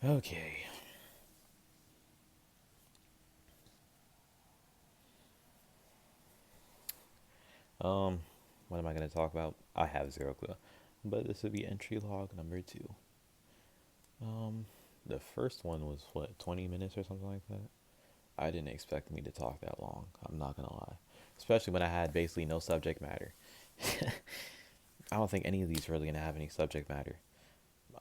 Okay. Um, what am I going to talk about? I have zero clue. But this would be entry log number two. Um, the first one was what, 20 minutes or something like that? I didn't expect me to talk that long. I'm not going to lie. Especially when I had basically no subject matter. I don't think any of these are really going to have any subject matter.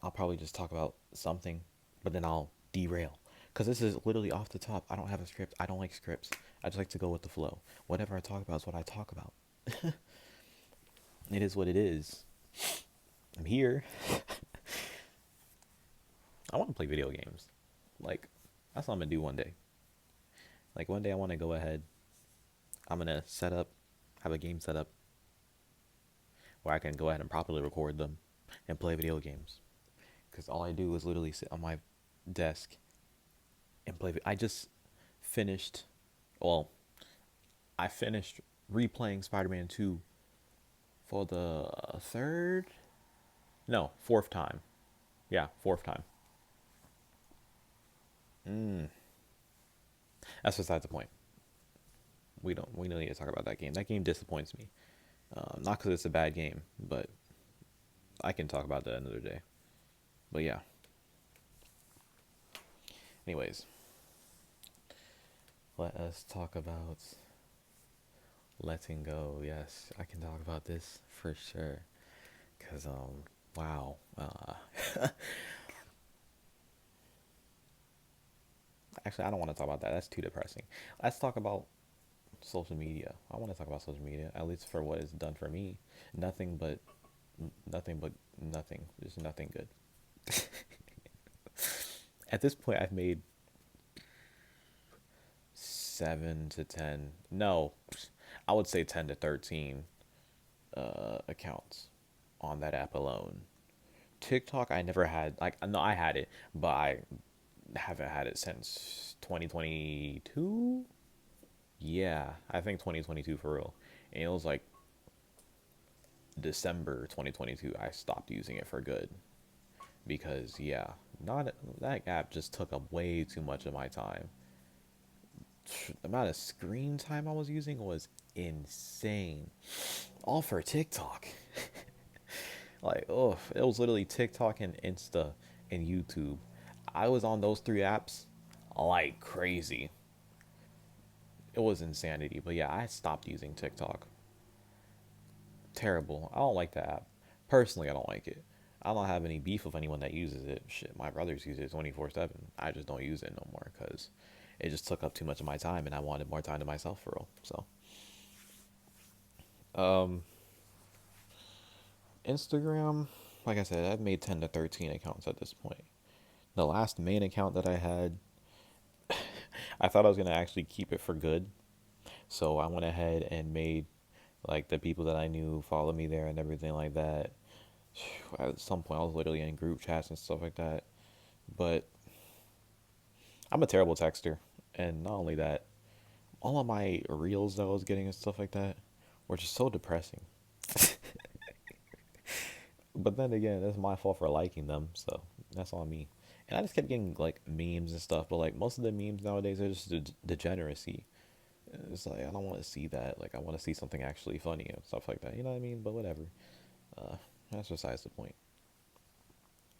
I'll probably just talk about something, but then I'll derail. Because this is literally off the top. I don't have a script. I don't like scripts. I just like to go with the flow. Whatever I talk about is what I talk about. It is what it is. I'm here. I want to play video games. Like, that's what I'm going to do one day. Like, one day I want to go ahead. I'm going to have a game set up where I can go ahead and properly record them and play video games. Because all I do is literally sit on my desk and play. I just finished, well, I finished replaying Spider-Man 2 for the fourth time. Yeah, fourth time. That's besides the point. We don't need to talk about that game. That game disappoints me. Not because it's a bad game, but I can talk about that another day. But yeah. Anyways, let us talk about letting go. Yes, I can talk about this for sure. Cause wow. Actually, I don't want to talk about that. That's too depressing. Let's talk about social media. I want to talk about social media, at least for what it's done for me. Nothing but, nothing but nothing. There's nothing good. At this point, I've made 7 to 10. No, I would say 10 to 13 accounts on that app alone. TikTok, I never had. Like, no, I had it, but I haven't had it since 2022. Yeah, I think 2022 for real. And it was like December 2022. I stopped using it for good because yeah, not that app just took up way too much of my time. The amount of screen time I was using was insane. All for TikTok. Like, oh, it was literally TikTok and Insta and YouTube. I was on those three apps like crazy. It was insanity. But yeah, I stopped using TikTok. Terrible. I don't like that app. Personally, I don't like it. I don't have any beef with anyone that uses it. Shit, my brothers use it 24/7. I just don't use it no more because it just took up too much of my time and I wanted more time to myself for real. So, um, Instagram, like I said, I've made 10 to 13 accounts at this point. The last main account that I had, I thought I was going to actually keep it for good. So I went ahead and made like the people that I knew follow me there and everything like that. At some point, I was literally in group chats and stuff like that. But I'm a terrible texter. And not only that, all of my reels that I was getting and stuff like that were just so depressing. But then again, that's my fault for liking them, so that's on me. And I just kept getting like memes and stuff, but like most of the memes nowadays are just degeneracy. It's like I don't want to see that. Like I want to see something actually funny and stuff like that. You know what I mean? But whatever. Uh, that's besides the point.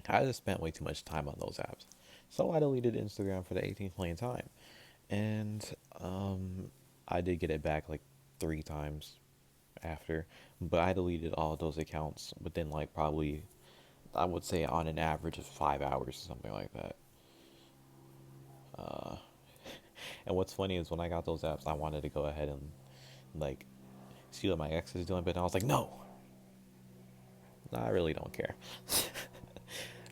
I just spent way too much time on those apps, so I deleted Instagram for the 18th million time, and I did get it back like 3 times after, but I deleted all those accounts within like probably I would say on an average of 5 hours or something like that. Uh, and what's funny is when I got those apps, I wanted to go ahead and like see what my ex is doing, but I was like, no, I really don't care.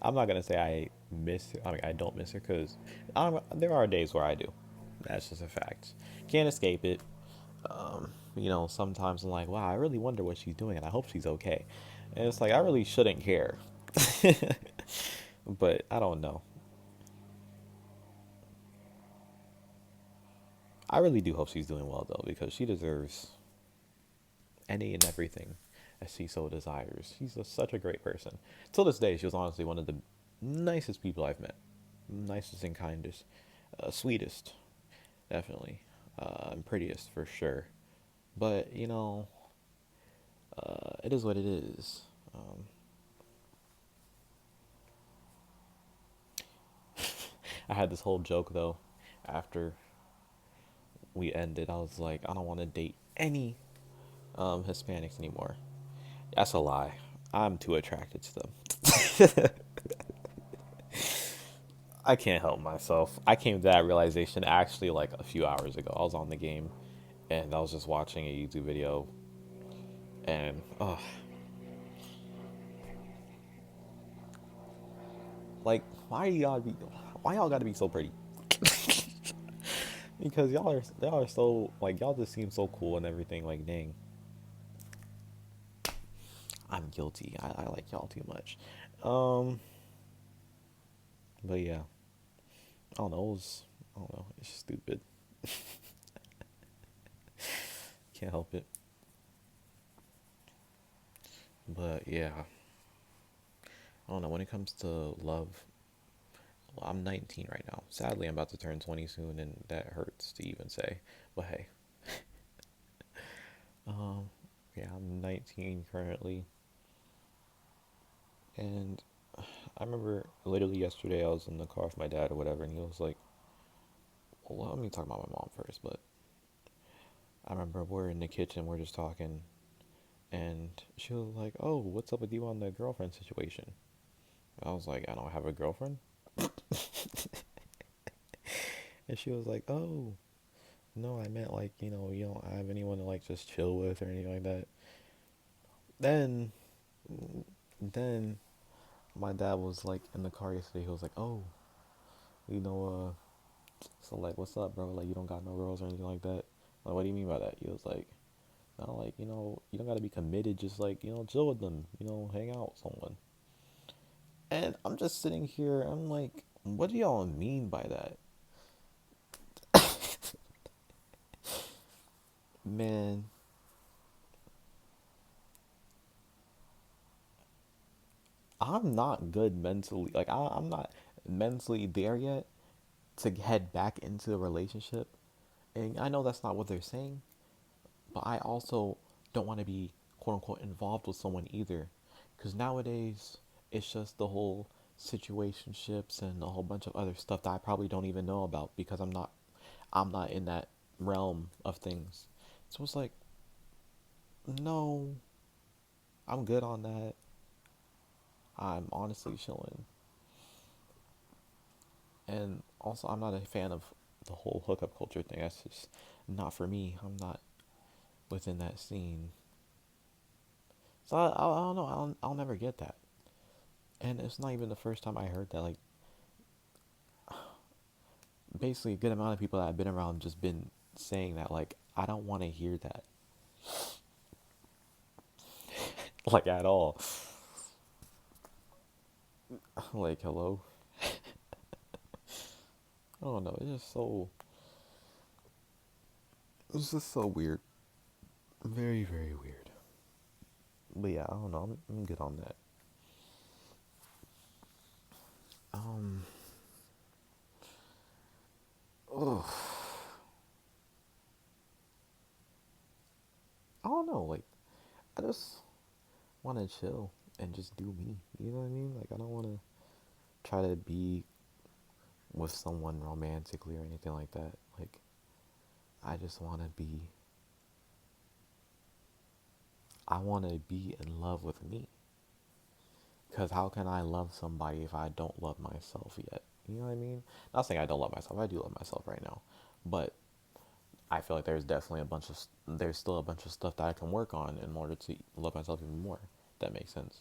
I'm not gonna say I miss her. I mean, I don't miss her because there are days where I do. That's just a fact. Can't escape it. Sometimes I'm like, wow, I really wonder what she's doing, and I hope she's okay. And it's like I really shouldn't care, but I don't know. I really do hope she's doing well though, because she deserves any and everything as she so desires. She's such a great person. Till this day, she was honestly one of the nicest people I've met. nicest and kindest, sweetest, definitely, and prettiest for sure. But it is what it is. I had this whole joke though after we ended. I was like, I don't want to date any Hispanics anymore. That's a lie. I'm too attracted to them. I can't help myself. I came to that realization actually like a few hours ago. I was on the game and I was just watching a YouTube video and like why y'all gotta be so pretty? Because y'all are so like y'all just seem so cool and everything. Like dang, I'm guilty. I like y'all too much. Um, but yeah, I don't know. I don't know. It's stupid. Can't help it. But yeah, I don't know. When it comes to love, well, I'm 19 right now. Sadly, I'm about to turn 20 soon, and that hurts to even say. But hey, um, yeah, I'm 19 currently, and I remember literally yesterday I was in the car with my dad or whatever, and he was like, well, let me talk about my mom first. But I remember we're in the kitchen, we're just talking, and she was like, "Oh, what's up with you on the girlfriend situation?" I was like, "I don't have a girlfriend." And she was like, "Oh, no, I meant like, you don't have anyone to like just chill with or anything like that." Then, then my dad was like in the car yesterday. He was like, "Oh, you know, so like, what's up, bro? Like, you don't got no girls or anything like that?" Like, what do you mean by that? He was like, "No, like, you don't gotta be committed. Just like, chill with them. Hang out with someone." And I'm just sitting here. I'm like, what do y'all mean by that, man? I'm not good mentally. Like, I'm not mentally there yet to head back into a relationship. And I know that's not what they're saying, but I also don't want to be quote unquote involved with someone either. Because nowadays, it's just the whole situationships and a whole bunch of other stuff that I probably don't even know about because I'm not in that realm of things. So it's like, no, I'm good on that. I'm honestly chilling. And also, I'm not a fan of the whole hookup culture thing. That's just not for me. I'm not within that scene. So I don't know. I'll never get that. And it's not even the first time I heard that. Like, basically, a good amount of people that I've been around just been saying that. Like, I don't want to hear that. Like, at all. Like, hello? I don't know. It's just so weird. Very, very weird. But yeah, I don't know. I'm good on that. Um, ugh. I don't know. Like, I just want to chill and just do me. You know what I mean? Like, I don't want to try to be with someone romantically or anything like that. Like, I just want to be, I want to be in love with me. Because how can I love somebody if I don't love myself yet? You know what I mean? Not saying I don't love myself. I do love myself right now. But I feel like there's still a bunch of stuff that I can work on in order to love myself even more. If that makes sense.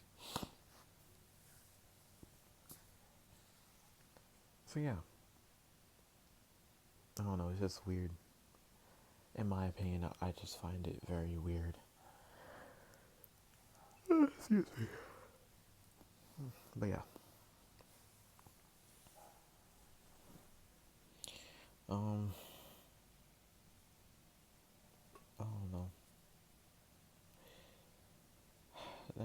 So yeah, I don't know. It's just weird. In my opinion, I just find it very weird. Excuse me. But yeah, um, I don't know. That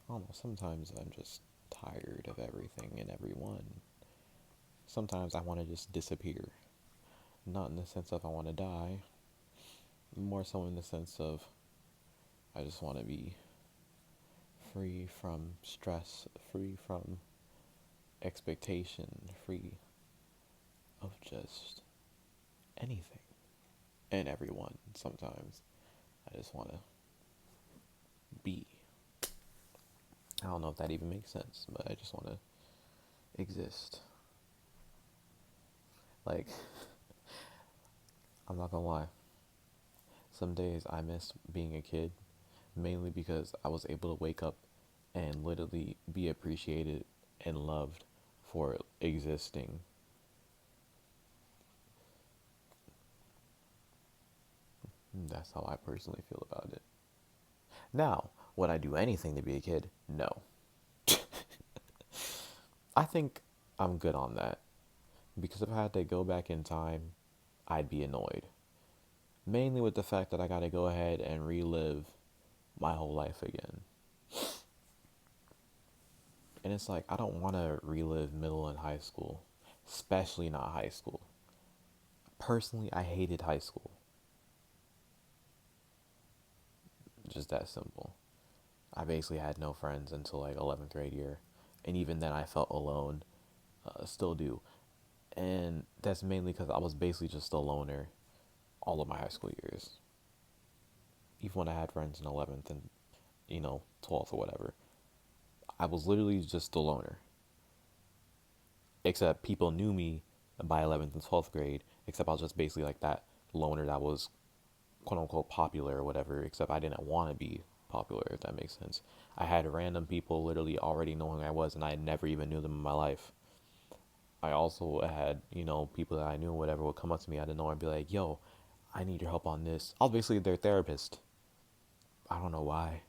I don't know. Sometimes I'm just tired of everything and everyone. Sometimes I want to just disappear. Not in the sense of I want to die, more so in the sense of I just want to be free from stress, free from expectation, free of just anything and everyone. Sometimes I just want to be. I don't know if that even makes sense, but I just want to exist. Like, I'm not gonna lie. Some days I miss being a kid, mainly because I was able to wake up and literally be appreciated and loved for existing. That's how I personally feel about it. Now, would I do anything to be a kid? No. I think I'm good on that. Because if I had to go back in time, I'd be annoyed. Mainly with the fact that I gotta go ahead and relive my whole life again. And it's like, I don't want to relive middle and high school, especially not high school. Personally, I hated high school. Just that simple. I basically had no friends until like 11th grade year. And even then, I felt alone. Still do. And that's mainly because I was basically just a loner all of my high school years. Even when I had friends in 11th and, 12th or whatever, I was literally just a loner. Except people knew me by 11th and 12th grade, except I was just basically like that loner that was quote unquote popular or whatever, except I didn't want to be popular, if that makes sense. I had random people literally already knowing who I was, and I never even knew them in my life. I also had, people that I knew, whatever, would come up to me out of nowhere and be like, yo, I need your help on this. I was basically their therapist. I don't know why.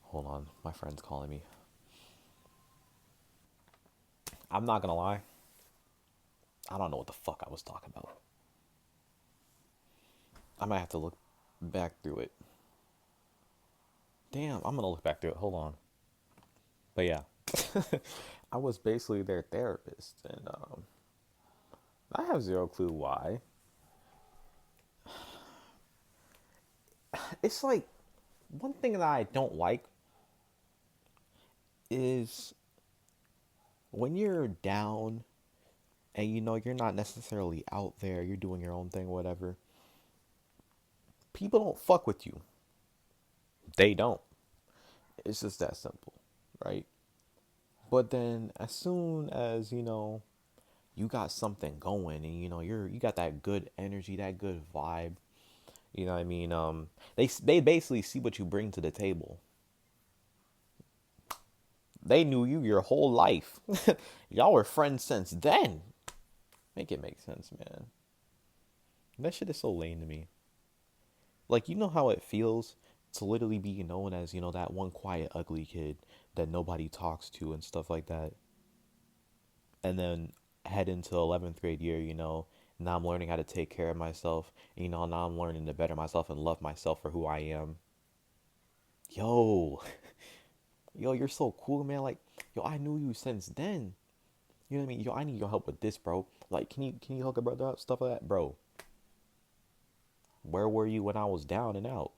Hold on, my friend's calling me. I'm not gonna lie. I don't know what the fuck I was talking about. I might have to look back through it. Damn, I'm gonna look back through it. Hold on. But yeah, I was basically their therapist, and I have zero clue why. It's like one thing that I don't like is when you're down and you're not necessarily out there, you're doing your own thing, whatever. People don't fuck with you. They don't. It's just that simple, right? But then as soon as, you got something going and you got that good energy, that good vibe, you know what I mean? They basically see what you bring to the table. They knew you your whole life. Y'all were friends since then. Make it make sense, man. That shit is so lame to me. Like, you know how it feels to literally be known as, that one quiet, ugly kid that nobody talks to and stuff like that. And then head into 11th grade year, now I'm learning how to take care of myself. Now I'm learning to better myself and love myself for who I am. Yo, yo, you're so cool, man. Like, yo, I knew you since then. You know what I mean? Yo, I need your help with this, bro. Like, can you hook a brother up? Stuff like that, bro. Where were you when I was down and out?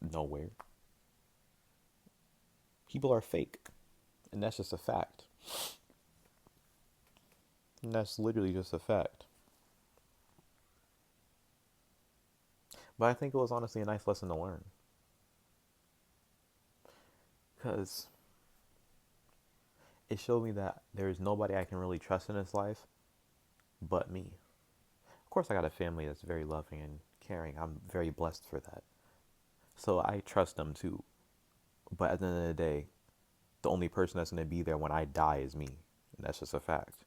Nowhere. People are fake, and that's just a fact. And that's literally just a fact. But I think it was honestly a nice lesson to learn. Because it showed me that there's nobody I can really trust in this life but me. Of course, I got a family that's very loving and caring. I'm very blessed for that. So I trust them too. But at the end of the day, the only person that's going to be there when I die is me. And that's just a fact.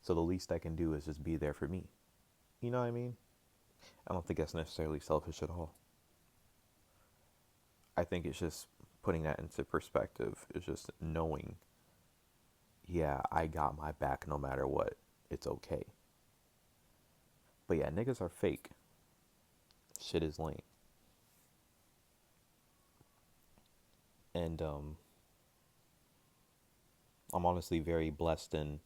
So the least I can do is just be there for me. You know what I mean? I don't think that's necessarily selfish at all. I think it's just putting that into perspective. It's just knowing, yeah, I got my back no matter what. It's okay. But yeah, niggas are fake. Shit is lame. And I'm honestly very blessed, and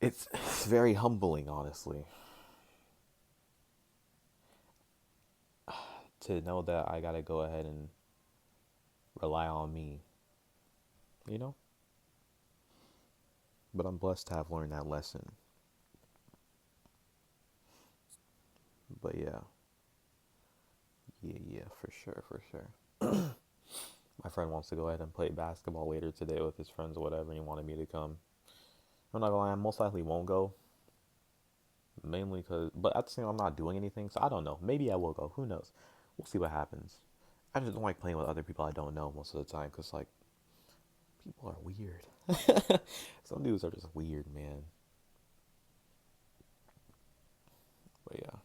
it's very humbling, honestly, to know that I gotta go ahead and rely on me, you know? But I'm blessed to have learned that lesson. But yeah, yeah, for sure, for sure. My friend wants to go ahead and play basketball later today with his friends or whatever, and he wanted me to come. I'm not gonna lie, I most likely won't go, mainly because, but at the same time, I'm not doing anything, so I don't know. Maybe I will go. Who knows? We'll see what happens. I just don't like playing with other people I don't know most of the time, because, like, people are weird. Some dudes are just weird, man. But yeah,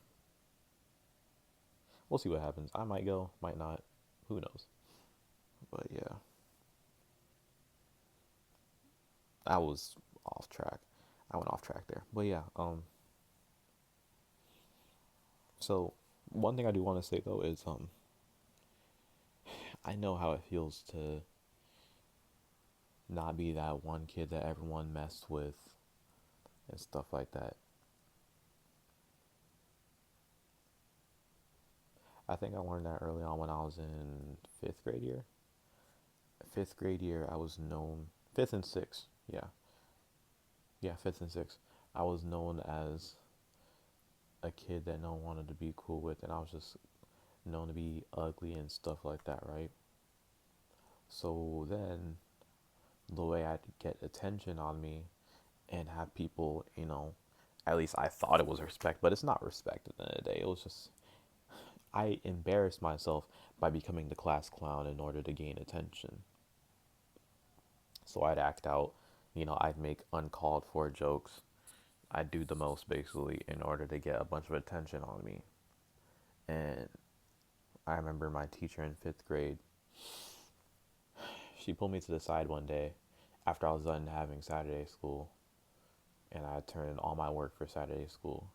we'll see what happens. I might go, might not. Who knows? But yeah, I was off track. I went off track there. But yeah, so one thing I do want to say though is I know how it feels to not be that one kid that everyone messed with and stuff like that. I think I learned that early on when I was in fifth grade year. Fifth grade year, I was known, fifth and sixth, yeah, yeah, fifth and sixth. I was known as a kid that no one wanted to be cool with, and I was just known to be ugly and stuff like that, right? So then the way I'd get attention on me and have people, at least I thought it was respect, but it's not respect at the end of the day. It was just, I embarrassed myself by becoming the class clown in order to gain attention. So I'd act out, I'd make uncalled for jokes. I'd do the most basically in order to get a bunch of attention on me. And I remember my teacher in fifth grade, she pulled me to the side one day after I was done having Saturday school and I had turned in all my work for Saturday school.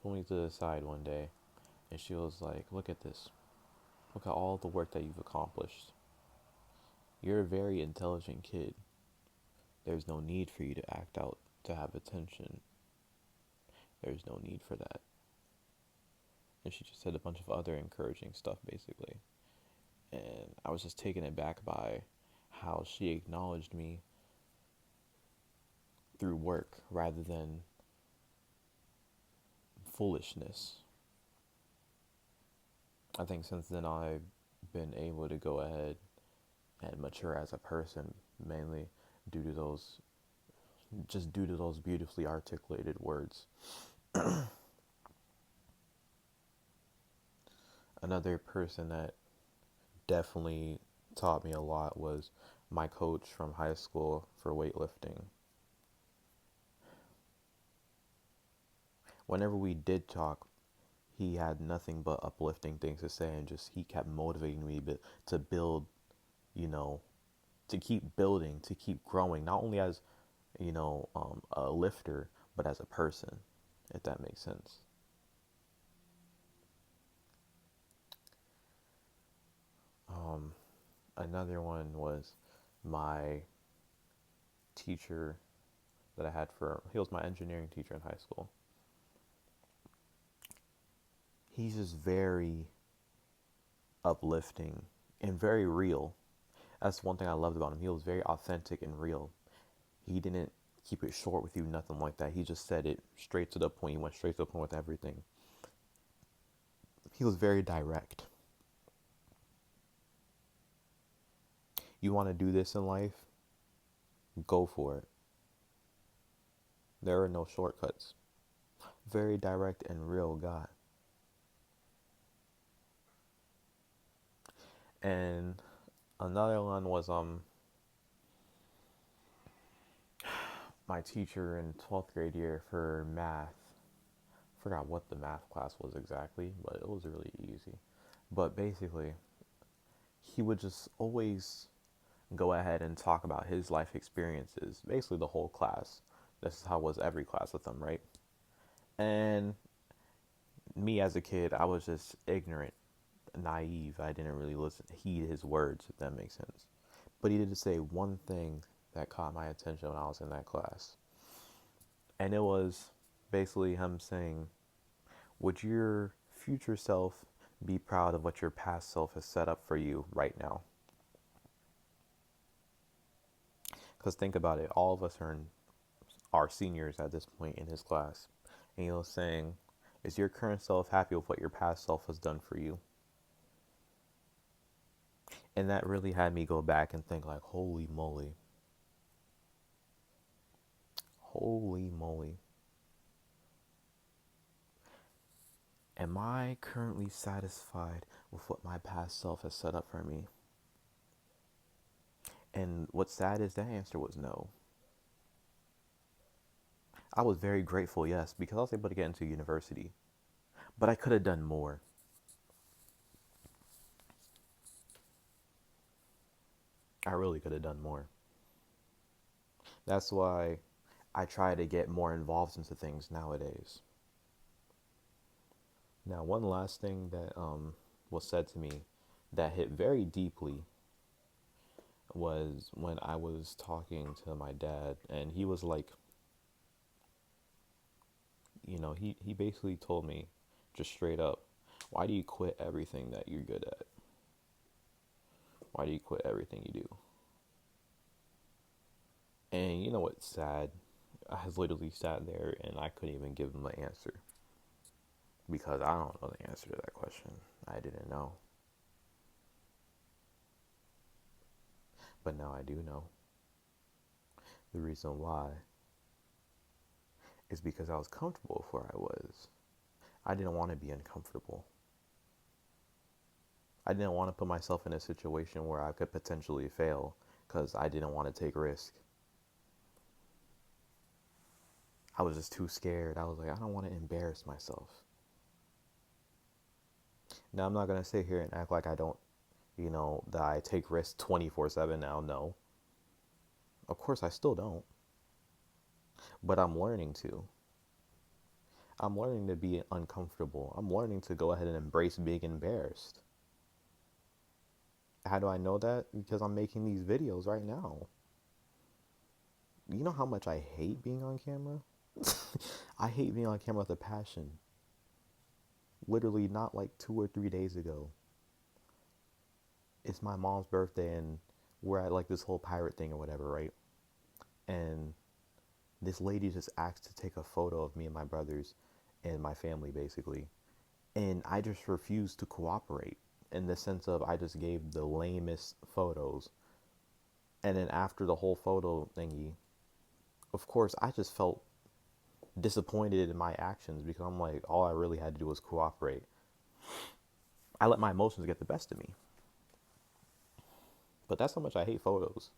Pulled me to the side one day and she was like, "Look at this. Look at all the work that you've accomplished. You're a very intelligent kid. There's no need for you to act out to have attention. There's no need for that." And she just said a bunch of other encouraging stuff basically. And I was just taken aback by how she acknowledged me through work rather than foolishness. I think since then I've been able to go ahead and mature as a person, mainly due to those, just due to those beautifully articulated words. Another person that definitely taught me a lot was my coach from high school for weightlifting. Whenever we did talk, he had nothing but uplifting things to say, and just he kept motivating me to build, you know, to keep building, to keep growing, not only as, a lifter, but as a person, if that makes sense. Um, Another one was my teacher that I had he was my engineering teacher in high school. He's just very uplifting and very real. That's one thing I loved about him. He was very authentic and real. He didn't keep it short with you, nothing like that. He just said it straight to the point. He went straight to the point with everything. He was very direct. You want to do this in life? Go for it. There are no shortcuts. Very direct and real guy. And another one was my teacher in 12th grade year for math. Forgot what the math class was exactly, but it was really easy. But basically, he would just always go ahead and talk about his life experiences, basically the whole class. This is how it was every class with him, right? And me as a kid, I was just ignorant naive. I didn't really heed his words, if that makes sense. But he did say one thing that caught my attention when I was in that class. And it was basically him saying, would your future self be proud of what your past self has set up for you right now? Because think about it, all of us are seniors at this point in his class. And he was saying, is your current self happy with what your past self has done for you? And that really had me go back and think like, holy moly. Holy moly. Am I currently satisfied with what my past self has set up for me? And what's sad is that answer was no. I was very grateful, yes, because I was able to get into university. But I could have done more. I really could have done more. That's why I try to get more involved into things nowadays. Now, one last thing that was said to me that hit very deeply was when I was talking to my dad, and he was like, he basically told me just straight up, why do you quit everything that you're good at? Why do you quit everything you do? And you know what's sad? I was literally sat there and I couldn't even give him an answer because I don't know the answer to that question. I didn't know. But now I do know. The reason why is because I was comfortable with where I was. I didn't want to be uncomfortable. I didn't want to put myself in a situation where I could potentially fail because I didn't want to take risk. I was just too scared. I was like, I don't want to embarrass myself. Now, I'm not going to sit here and act like I don't, that I take risks 24/7 now. No. Of course, I still don't. But I'm learning to. I'm learning to be uncomfortable. I'm learning to go ahead and embrace being embarrassed. How do I know that? Because I'm making these videos right now. You know how much I hate being on camera? I hate being on camera with a passion. Literally, not like 2 or 3 days ago. It's my mom's birthday, and we're at like this whole pirate thing or whatever, right? And this lady just asked to take a photo of me and my brothers and my family, basically. And I just refused to cooperate in the sense of I just gave the lamest photos. And then after the whole photo thingy, of course, I just felt disappointed in my actions because I'm like, all I really had to do was cooperate. I let my emotions get the best of me. But that's how much I hate photos.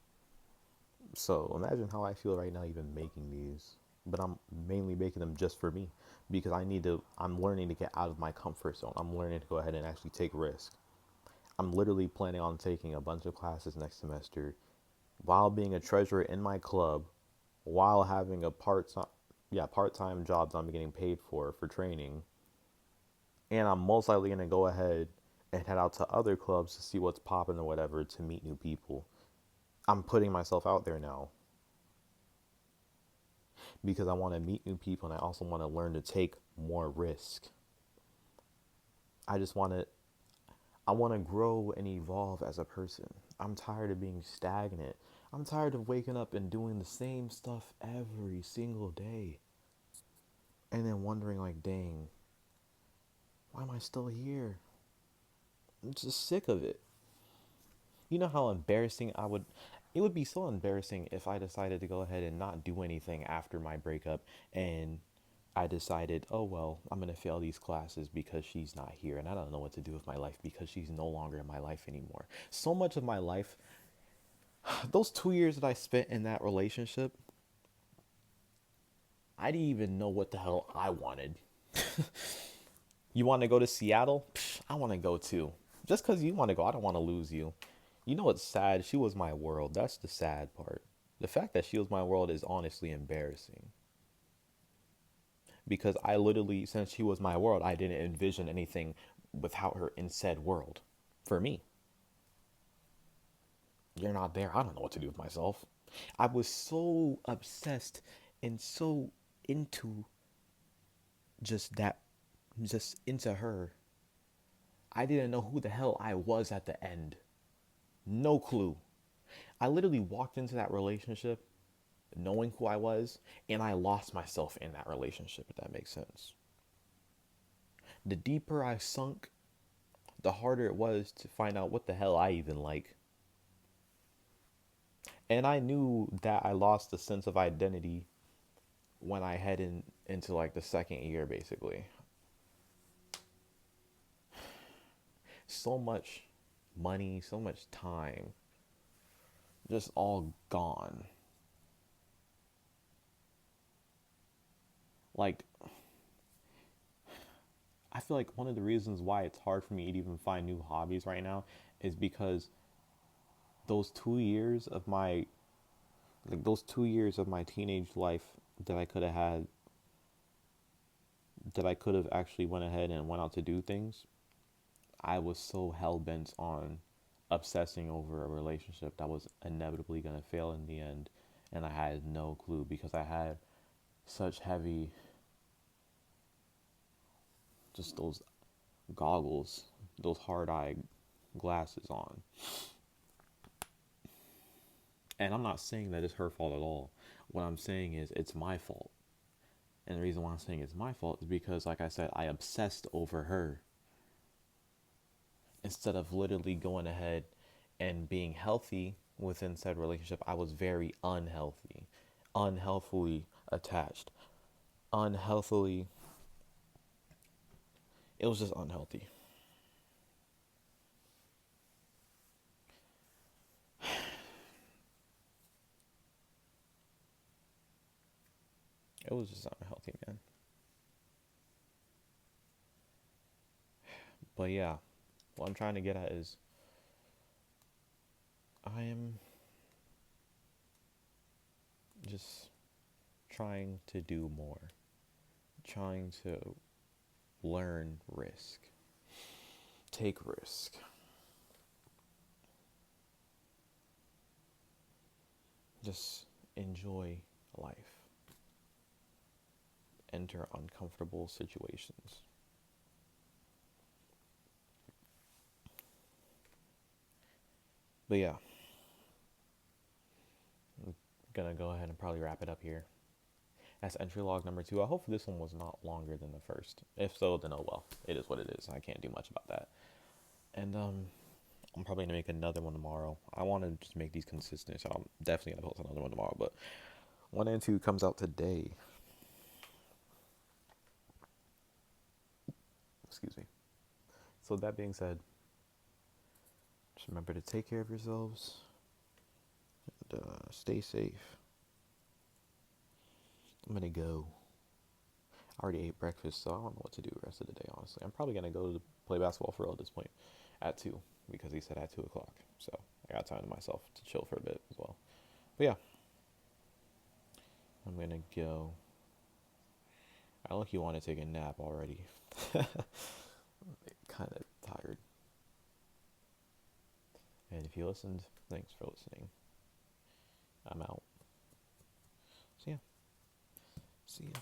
So imagine how I feel right now even making these. But I'm mainly making them just for me because I'm learning to get out of my comfort zone. I'm learning to go ahead and actually take risks. I'm literally planning on taking a bunch of classes next semester while being a treasurer in my club, while having a part-time job that I'm getting paid for training. And I'm most likely going to go ahead and head out to other clubs to see what's popping or whatever to meet new people. I'm putting myself out there now because I want to meet new people and I also want to learn to take more risk. I just want to I want to grow and evolve as a person. I'm tired of being stagnant. I'm tired of waking up and doing the same stuff every single day. And then wondering like, dang, why am I still here? I'm just sick of it. You know how embarrassing it would be so embarrassing if I decided to go ahead and not do anything after my breakup and I decided, oh well, I'm going to fail these classes because she's not here and I don't know what to do with my life because she's no longer in my life anymore. So much of my life, those 2 years that I spent in that relationship, I didn't even know what the hell I wanted. You want to go to Seattle? Psh, I want to go too. Just because you want to go, I don't want to lose you. You know what's sad? She was my world. That's the sad part. The fact that she was my world is honestly embarrassing. Because I literally, since she was my world, I didn't envision anything without her in said world. For me, you're not there. I don't know what to do with myself. I was so obsessed and so into just that, just into her. I didn't know who the hell I was at the end. No clue. I literally walked into that relationship knowing who I was, and I lost myself in that relationship, if that makes sense. The deeper I sunk, the harder it was to find out what the hell I even like. And I knew that I lost the sense of identity when I head into like the second year, basically. So much money, so much time, just all gone. Like, I feel like one of the reasons why it's hard for me to even find new hobbies right now is because those 2 years of my, like those 2 years of my teenage life that I could have had, that I could have actually went ahead and went out to do things, I was so hell bent on obsessing over a relationship that was inevitably going to fail in the end. And I had no clue because I had such heavy, just those goggles, those hard eye glasses on. And I'm not saying that it's her fault at all. What I'm saying is it's my fault. And the reason why I'm saying it's my fault is because, like I said, I obsessed over her instead of literally going ahead and being healthy within said relationship. I was very unhealthy, unhealthily attached, unhealthily. It was just unhealthy. It was just unhealthy, man. But yeah, what I'm trying to get at is I am just trying to do more, trying to learn risk, take risk, just enjoy life, enter uncomfortable situations. But yeah, I'm gonna go ahead and probably wrap it up here. That's entry log number 2. I hope this one was not longer than the first. If so, then oh well. It is what it is. I can't do much about that. And I'm probably gonna make another one tomorrow. I want to just make these consistent, so I'm definitely gonna post another one tomorrow. But 1 and 2 comes out today. Excuse me. So that being said, just remember to take care of yourselves and stay safe. I'm gonna go. I already ate breakfast, so I don't know what to do the rest of the day, honestly. I'm probably gonna go to play basketball for real at this point at 2 because he said at 2 o'clock. So I got time to myself to chill for a bit as well. But yeah, I'm gonna go. I look, you want to take a nap already. Kind of tired. And if you listened, thanks for listening. I'm out. So yeah, see ya.